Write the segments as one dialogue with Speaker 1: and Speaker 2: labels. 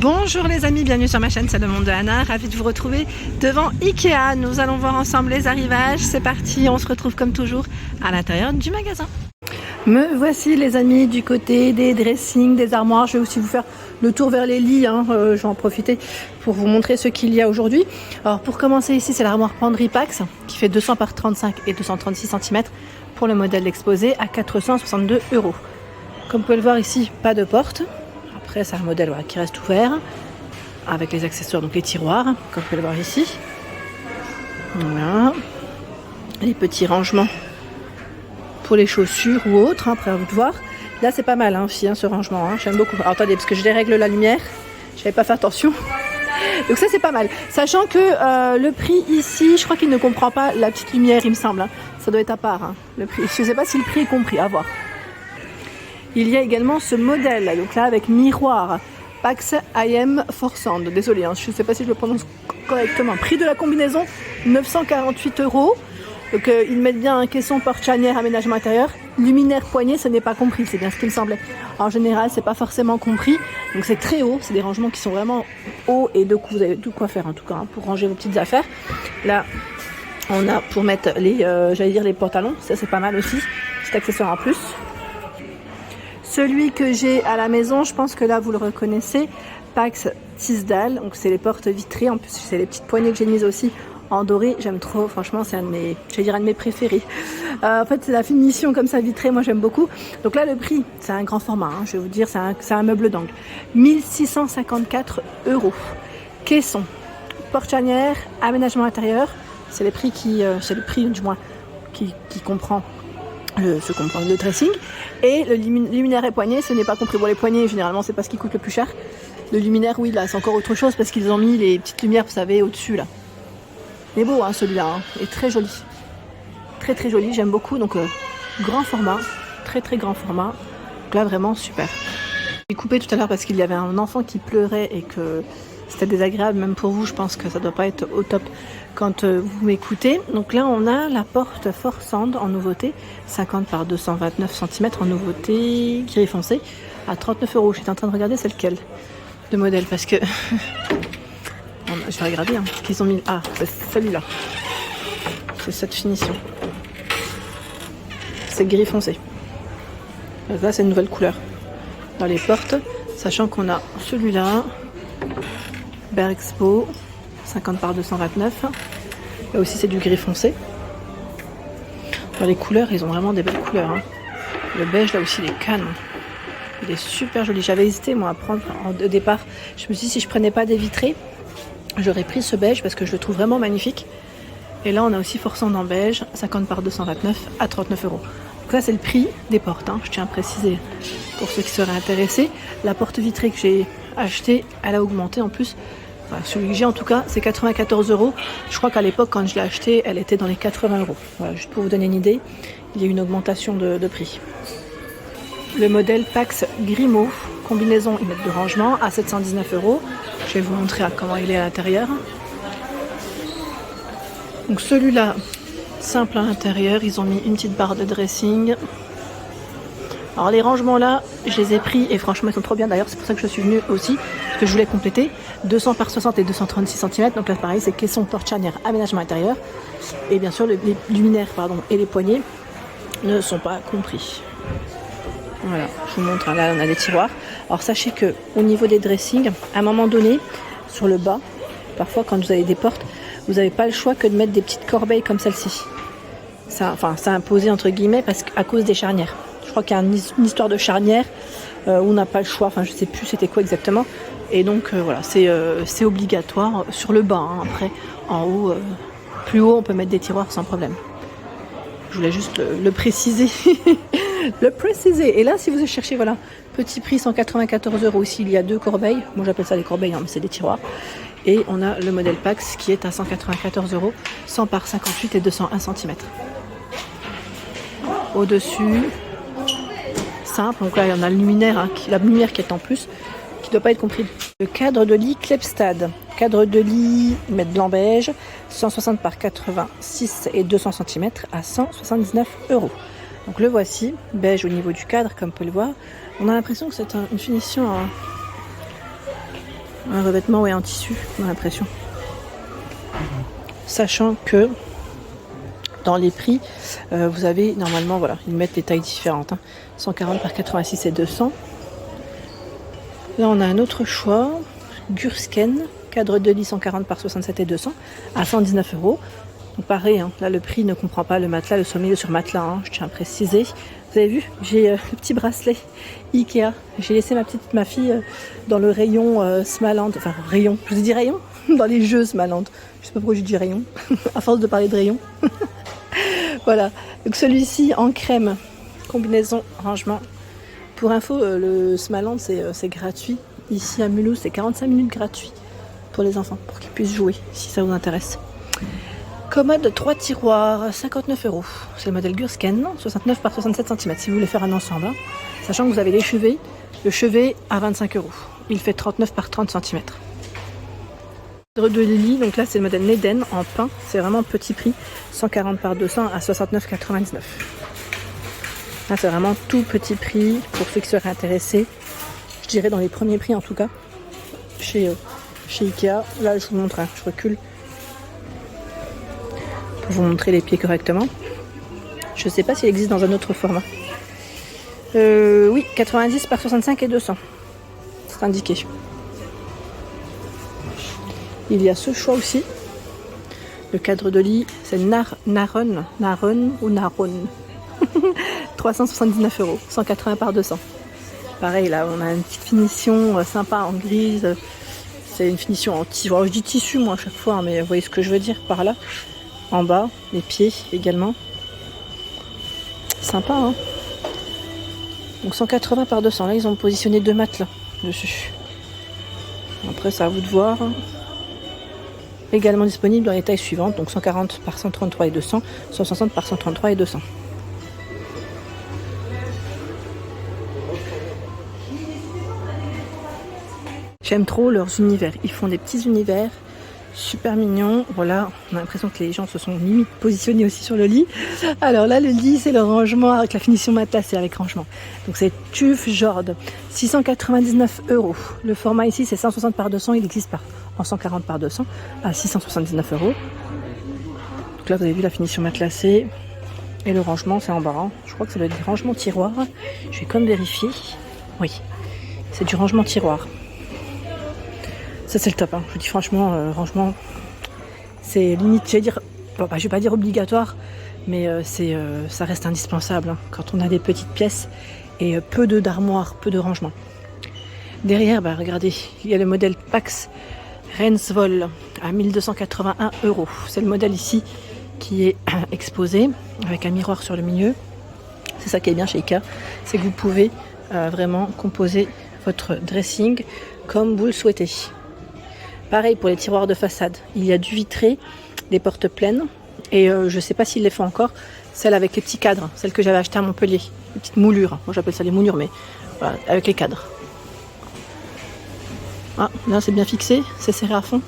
Speaker 1: Bonjour les amis, bienvenue sur ma chaîne, c'est le monde de Anna, ravie de vous retrouver devant Ikea. Nous allons voir ensemble les arrivages, c'est parti, on se retrouve comme toujours à l'intérieur du magasin. Me voici les amis du côté des dressings, des armoires. Je vais aussi vous faire le tour vers les lits, je vais en profiter pour vous montrer ce qu'il y a aujourd'hui. Alors pour commencer ici, c'est l'armoire Penderie Pax qui fait 200 par 35 et 236 cm pour le modèle exposé à 462 €. Comme vous pouvez le voir ici, pas de porte. Après c'est un modèle qui reste ouvert avec les accessoires, donc les tiroirs, comme vous pouvez le voir ici. Voilà. Les petits rangements pour les chaussures ou autres, après à vous de voir. Là c'est pas mal aussi ce rangement, j'aime beaucoup. Alors attendez, parce que je dérègle la lumière, j'avais pas fait attention. Donc ça c'est pas mal. Sachant que le prix ici, je crois qu'il ne comprend pas la petite lumière, il me semble. Ça doit être à part, le prix. Je sais pas si le prix est compris, à voir. Il y a également ce modèle, donc là avec miroir, Pax IM Forsand. Désolé, je ne sais pas si je le prononce correctement. Prix de la combinaison, 948 €. Donc ils mettent bien un caisson, porte charnière, aménagement intérieur. Luminaire poignée, ce n'est pas compris, c'est bien ce qu'il me semblait. En général, c'est pas forcément compris. Donc c'est très haut, c'est des rangements qui sont vraiment hauts et de coup vous avez tout quoi faire en tout cas, pour ranger vos petites affaires. Là, on a pour mettre les, les pantalons, ça c'est pas mal aussi. Petit accessoire en plus. Celui que j'ai à la maison, je pense que là vous le reconnaissez, Pax Tisdale, donc c'est les portes vitrées, en plus c'est les petites poignées que j'ai mises aussi en doré, j'aime trop, franchement c'est un de mes préférés. En fait c'est la finition comme ça vitrée, moi j'aime beaucoup. Donc là le prix, c'est un grand format, je vais vous dire, c'est un meuble d'angle, 1654 €. Caisson, porte charnière, aménagement intérieur, c'est les prix c'est le prix du moins qui comprend le dressing. Et le luminaire et poignée, ce n'est pas compris. Bon, les poignées, généralement, c'est pas ce qui coûte le plus cher. Le luminaire, oui, là, c'est encore autre chose parce qu'ils ont mis les petites lumières, vous savez, au-dessus, là. Il est beau, celui-là, et très joli. Très, très joli, j'aime beaucoup. Donc, grand format, très, très grand format. Donc là, vraiment super. J'ai coupé tout à l'heure parce qu'il y avait un enfant qui pleurait et que c'était désagréable, même pour vous, je pense que ça doit pas être au top quand vous m'écoutez. Donc là, on a la porte Forsand en nouveauté, 50 par 229 cm en nouveauté, gris foncé, à 39 €. J'étais en train de regarder c'est lequel de modèle parce que je vais regarder ce qu'ils ont mis. Ah, c'est celui-là. C'est cette finition. C'est gris foncé. Là, c'est une nouvelle couleur dans les portes, sachant qu'on a celui-là. Berexpo 50 par 229. Là aussi c'est du gris foncé. Dans les couleurs, ils ont vraiment des belles couleurs. Le beige là aussi il est canon. Il est super joli. J'avais hésité moi à prendre au départ. Je me suis dit si je prenais pas des vitrés, j'aurais pris ce beige parce que je le trouve vraiment magnifique. Et là on a aussi Forsand en beige, 50 par 229 à 39 €. Donc là c'est le prix des portes. Je tiens à préciser pour ceux qui seraient intéressés. La porte vitrée que j'ai achetée, elle a augmenté en plus. Enfin, celui que j'ai en tout cas, c'est 94 €. Je crois qu'à l'époque, quand je l'ai acheté, elle était dans les 80 €. Voilà, juste pour vous donner une idée, il y a eu une augmentation de prix. Le modèle Pax Grimaud, combinaison imètre de rangement à 719 €. Je vais vous montrer comment il est à l'intérieur. Donc celui-là, simple à l'intérieur, ils ont mis une petite barre de dressing. Alors les rangements là, je les ai pris et franchement ils sont trop bien. D'ailleurs c'est pour ça que je suis venue aussi, parce que je voulais compléter 200 par 60 et 236 cm. Donc là pareil, c'est caisson, porte charnière, aménagement intérieur. Et bien sûr les luminaires et les poignées ne sont pas compris. Voilà, je vous montre, là on a des tiroirs. Alors sachez que au niveau des dressings, à un moment donné, sur le bas, parfois quand vous avez des portes, vous n'avez pas le choix que de mettre des petites corbeilles comme celle-ci. Ça imposé entre guillemets à cause des charnières. Je crois qu'il y a une histoire de charnière où on n'a pas le choix, je sais plus c'était quoi exactement. Et donc voilà, c'est obligatoire sur le bas. Après, en haut, plus haut, on peut mettre des tiroirs sans problème. Je voulais juste le préciser. Le préciser. Et là, si vous cherchez, voilà, petit prix 194 € aussi, il y a 2 corbeilles. Moi j'appelle ça des corbeilles, mais c'est des tiroirs. Et on a le modèle Pax qui est à 194 €, 100 par 58 et 201 cm. Au-dessus, simple, donc là il y en a le luminaire, la lumière qui est en plus, qui ne doit pas être compris. Le cadre de lit Klepstad, cadre de lit mètre blanc beige, 160 par 86 et 200 cm à 179 €. Donc le voici, beige au niveau du cadre, comme on peut le voir. On a l'impression que c'est une finition Un revêtement en tissu, j'ai l'impression. Sachant que dans les prix, vous avez normalement, voilà, ils mettent des tailles différentes. 140 par 86 et 200. Là, on a un autre choix. Gursken, cadre de lit 140 par 67 et 200 à 119 €. Donc pareil, là le prix ne comprend pas le matelas, le sommier sur matelas, je tiens à préciser. Vous avez vu, j'ai le petit bracelet Ikea. J'ai laissé ma fille dans le rayon Smaland, enfin rayon, je vous ai dit rayon dans les jeux Smaland. Je sais pas pourquoi j'ai dit rayon, à force de parler de rayon. Voilà, donc celui-ci en crème, combinaison, rangement. Pour info, le Smaland c'est gratuit. Ici à Mulhouse, c'est 45 minutes gratuit pour les enfants, pour qu'ils puissent jouer, si ça vous intéresse. Commode 3 tiroirs, 59 €. C'est le modèle Gursken, 69 par 67 cm, si vous voulez faire un ensemble. Sachant que vous avez les chevets, le chevet à 25 €. Il fait 39 par 30 cm. De lit, donc là c'est le modèle Neden en pin, c'est vraiment petit prix, 140 par 200 à 69,99 €. Là c'est vraiment tout petit prix, pour ceux qui seraient intéressés. Je dirais dans les premiers prix en tout cas, chez Ikea. Là je vous montre, je recule pour vous montrer les pieds correctement. Je ne sais pas s'il existe dans un autre format. Oui, 90 par 65 et 200. C'est indiqué. Il y a ce choix aussi. Le cadre de lit, c'est Naron ou Naron. 379 €, 180 par 200. Pareil, là, on a une petite finition sympa en grise. C'est une finition en tissu. Alors, je dis tissu, moi, à chaque fois, mais vous voyez ce que je veux dire par là. En bas, les pieds également. Sympa, Donc, 180 par 200. Là, ils ont positionné 2 matelas dessus. Après, c'est à vous de voir. Également disponible dans les tailles suivantes. Donc, 140 par 133 et 200. 160 par 133 et 200. J'aime trop leurs univers. Ils font des petits univers super mignons. Voilà, on a l'impression que les gens se sont limite positionnés aussi sur le lit. Alors là, le lit, c'est le rangement avec la finition matelas, c'est avec rangement. Donc c'est TÜV Jord, 699 €. Le format ici, c'est 160 par 200. Il existe pas en 140 par 200 à 679 €. Donc là, vous avez vu la finition matelassée. Et le rangement, c'est en bas. Je crois que ça doit être du rangement tiroir. Je vais comme vérifier. Oui, c'est du rangement tiroir. Ça c'est le top, je vous dis franchement, rangement, c'est limite, je vais pas dire obligatoire, mais ça reste indispensable quand on a des petites pièces et peu d'armoires, peu de rangement. Derrière, regardez, il y a le modèle Pax Rensvoll à 1281 €. C'est le modèle ici qui est exposé avec un miroir sur le milieu. C'est ça qui est bien chez Ikea, c'est que vous pouvez vraiment composer votre dressing comme vous le souhaitez. Pareil pour les tiroirs de façade, il y a du vitré, des portes pleines et je ne sais pas s'ils les font encore, celle avec les petits cadres, celle que j'avais achetée à Montpellier, les petites moulures, moi j'appelle ça les moulures mais voilà, avec les cadres. Ah, là c'est bien fixé, c'est serré à fond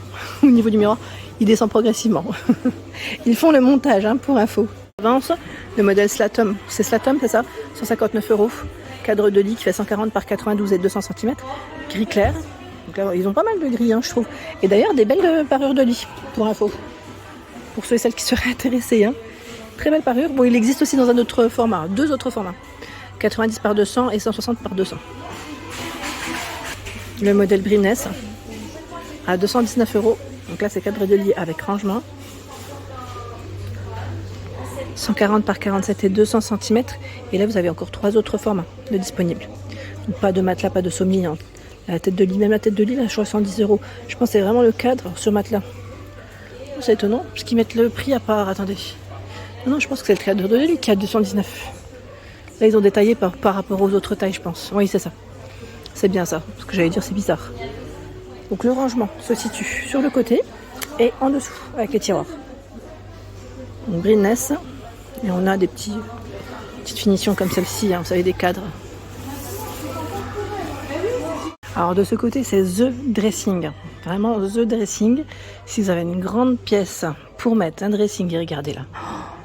Speaker 1: au niveau du miroir, il descend progressivement. Ils font le montage pour info. Avance, le modèle Slatom, c'est Slatom c'est ça, 159 €, cadre de lit qui fait 140 par 92 et 200 cm, gris clair. Donc là, ils ont pas mal de gris, je trouve. Et d'ailleurs, des belles parures de lit, pour info. Pour ceux et celles qui seraient intéressés. Très belle parure. Bon, il existe aussi dans un autre format, 2 autres formats. 90 par 200 et 160 par 200. Le modèle Brines à 219 €. Donc là, c'est cadre de lit avec rangement. 140 par 47 et 200 cm. Et là, vous avez encore 3 autres formats de disponibles. Donc pas de matelas, pas de sommier. La tête de lit, même la tête de lit, là, je crois 110 €. Je pense que c'est vraiment le cadre sur matelas. C'est étonnant, parce qu'ils mettent le prix à part. Attendez. Non, je pense que c'est le cadre de lit qui a 219. Là, ils ont détaillé par rapport aux autres tailles, je pense. Oui, c'est ça. C'est bien ça. Ce que j'allais dire, c'est bizarre. Donc, le rangement se situe sur le côté et en dessous, avec les tiroirs. Donc, Brines. Et on a des petites finitions comme celle-ci, vous savez, des cadres. Alors de ce côté c'est The Dressing, vraiment The Dressing. Si vous avez une grande pièce pour mettre un dressing, et regardez là,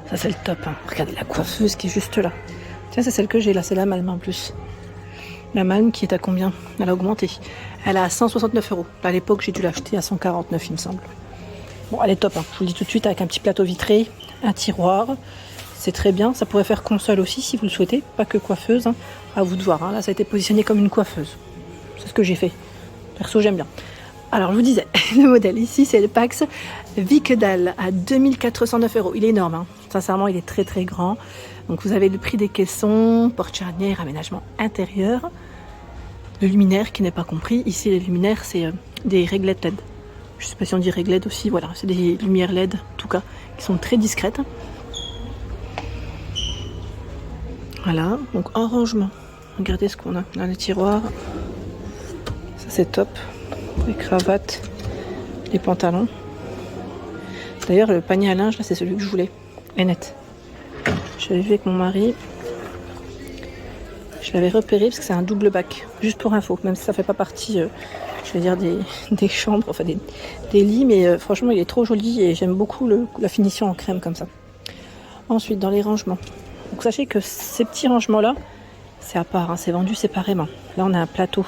Speaker 1: ça c'est le top. Regardez la coiffeuse qui est juste là. Tiens, c'est celle que j'ai là, c'est la Malma en plus. La manne qui est à combien? Elle a augmenté. Elle est à 169 €. À l'époque, j'ai dû l'acheter à 149, il me semble. Bon, elle est top, hein. Je vous le dis tout de suite, avec un petit plateau vitré, un tiroir. C'est très bien. Ça pourrait faire console aussi, si vous le souhaitez. Pas que coiffeuse, hein. À vous de voir, hein. Là, ça a été positionné comme une coiffeuse. C'est ce que j'ai fait. Perso, j'aime bien. Alors, je vous disais, le modèle ici, c'est le Pax Vicedal à 2409 €. Il est énorme, hein. Sincèrement, il est très très grand. Donc, vous avez le prix des caissons, porte-charnière, aménagement intérieur. Le luminaire qui n'est pas compris. Ici, les luminaires, c'est des réglettes LED. Je ne sais pas si on dit réglettes aussi. Voilà, c'est des lumières LED, en tout cas, qui sont très discrètes. Voilà, donc en rangement. Regardez ce qu'on a dans les tiroirs. Ça, c'est top. Les cravates, les pantalons. D'ailleurs, le panier à linge, là, c'est celui que je voulais. Et net. Je l'avais vu avec mon mari. Je l'avais repéré parce que c'est un double bac. Juste pour info, même si ça fait pas partie, je vais dire, des chambres, enfin des lits. Mais franchement, il est trop joli et j'aime beaucoup la finition en crème comme ça. Ensuite, dans les rangements. Donc sachez que ces petits rangements-là, c'est à part, hein, c'est vendu séparément. Là, on a un plateau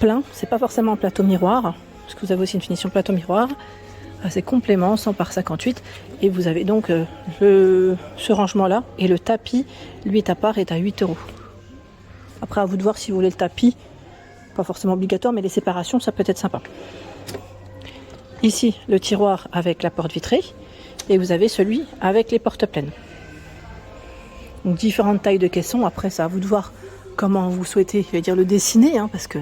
Speaker 1: plein. C'est pas forcément un plateau miroir, parce que vous avez aussi une finition plateau miroir. C'est complément, 100 par 58. Et vous avez donc ce rangement-là. Et le tapis, lui, est à part, est à 8 €. Après, à vous de voir si vous voulez le tapis. Pas forcément obligatoire, mais les séparations, ça peut être sympa. Ici, le tiroir avec la porte vitrée. Et vous avez celui avec les portes pleines. Donc, différentes tailles de caissons. Après, c'est à vous de voir comment vous souhaitez, je vais dire, le dessiner, hein, parce que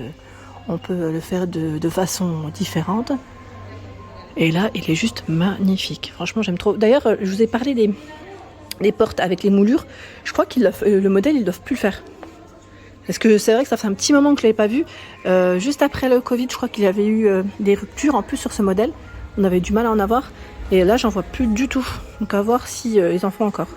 Speaker 1: on peut le faire de façon différente. Et là, il est juste magnifique. Franchement, j'aime trop. D'ailleurs, je vous ai parlé des portes avec les moulures. Je crois que le modèle, ils ne doivent plus le faire. Parce que c'est vrai que ça fait un petit moment que je ne l'avais pas vu. Juste après le Covid, je crois qu'il y avait eu des ruptures en plus sur ce modèle. On avait du mal à en avoir. Et là, j'en vois plus du tout. Donc à voir si ils en font encore.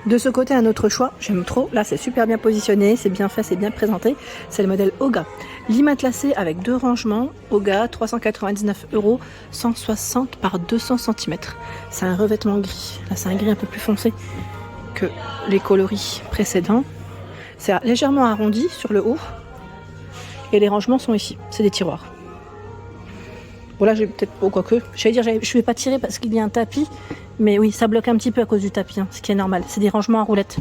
Speaker 1: De ce côté, un autre choix, j'aime trop. Là, c'est super bien positionné, c'est bien fait, c'est bien présenté. C'est le modèle Oga. Lit matelassé avec 2 rangements. Oga, 399 €, 160 par 200 cm. C'est un revêtement gris. Là, c'est un gris un peu plus foncé que les coloris précédents. C'est légèrement arrondi sur le haut. Et les rangements sont ici. C'est des tiroirs. Bon, là, j'ai peut-être... Oh, quoique. J'allais dire, je ne vais pas tirer parce qu'il y a un tapis. Mais oui, ça bloque un petit peu à cause du tapis, hein, ce qui est normal. C'est des rangements à roulettes.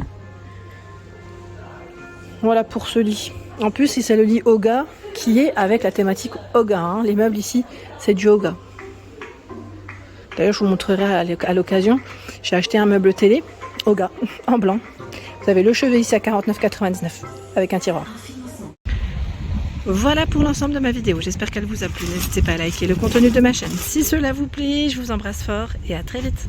Speaker 1: Voilà pour ce lit. En plus, c'est le lit Oga qui est avec la thématique Oga. Hein. Les meubles ici, c'est du Oga. D'ailleurs, je vous montrerai à l'occasion. J'ai acheté un meuble télé Oga en blanc. Vous avez le chevet ici à 49,99 € avec un tiroir. Voilà pour l'ensemble de ma vidéo. J'espère qu'elle vous a plu. N'hésitez pas à liker le contenu de ma chaîne. Si cela vous plaît, je vous embrasse fort et à très vite.